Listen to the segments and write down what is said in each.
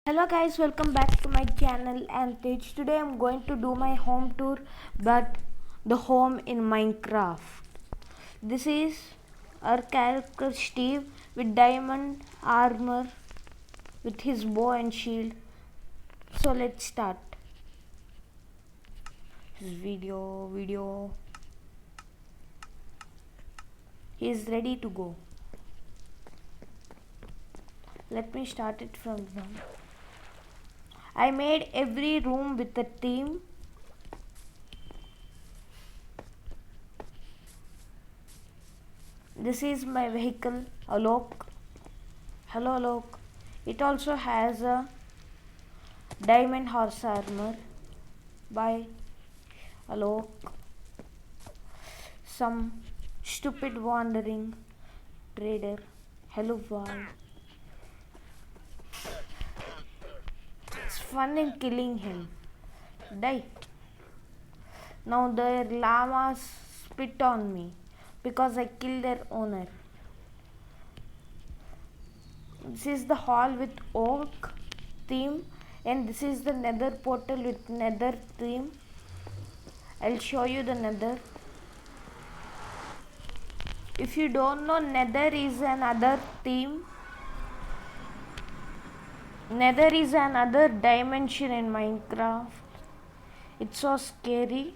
Hello guys, welcome back to my channel and page. Today I'm going to do my home tour, but the home in Minecraft. This is our character Steve with diamond armor with his bow and shield. So let's start his video. He is ready to go. Let me start it from now. I made every room with a theme. This is my vehicle, Alok. Hello Alok. It also has a diamond horse armor. Bye Alok. Some stupid wandering trader. Hello world. It's fun in killing him. Die. Now their llamas spit on me because I killed their owner. This is the hall with oak theme, and this is the nether portal with nether theme. I'll show you the nether. If you don't know, nether is another theme. Nether is another dimension in Minecraft. It's so scary.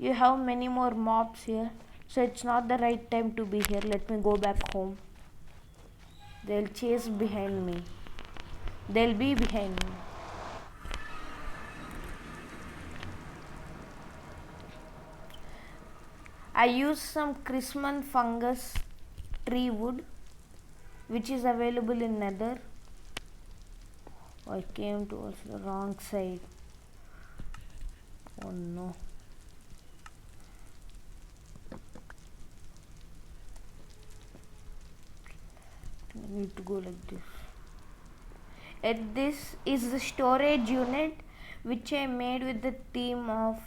You have many more mobs here, so it's not the right time to be here. Let me go back home. They'll chase behind me. They'll be behind me. I use some Chrisman fungus tree wood, which is available in nether. I came towards the wrong side. Oh no. I need to go like this. And this is the storage unit which I made with the theme of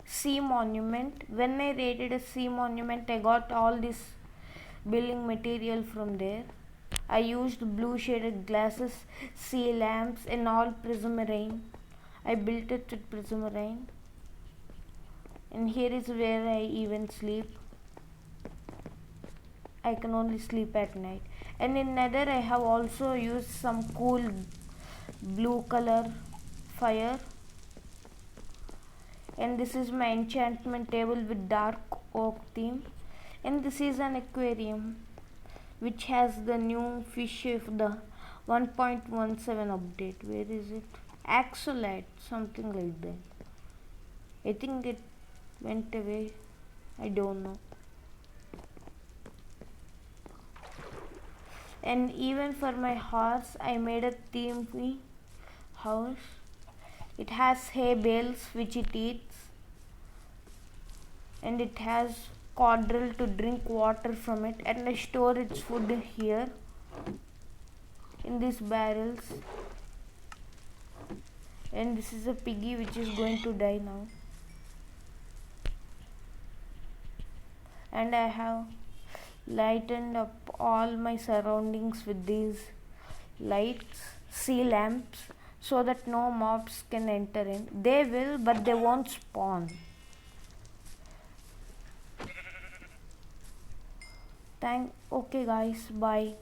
sea monument. When I raided a sea monument, I got all this building material from there. I used blue shaded glasses, sea lamps, and all prismarine. I built it with prismarine. And here is where I even sleep. I can only sleep at night. And in nether I have also used some cool blue color fire. And this is my enchantment table with dark oak theme. And this is an aquarium which has the new fish of the 1.17 update. Where is it? Axolite, something like that. I think it went away. I don't know. And even for my horse, I made a theme house. It has hay bales which it eats, and it has quadrille to drink water from it, and I store its food here in these barrels. And this is a piggy which is going to die now. And I have lightened up all my surroundings with these lights, sea lamps, so that no mobs can enter in. They will, but they won't spawn. Okay guys, bye.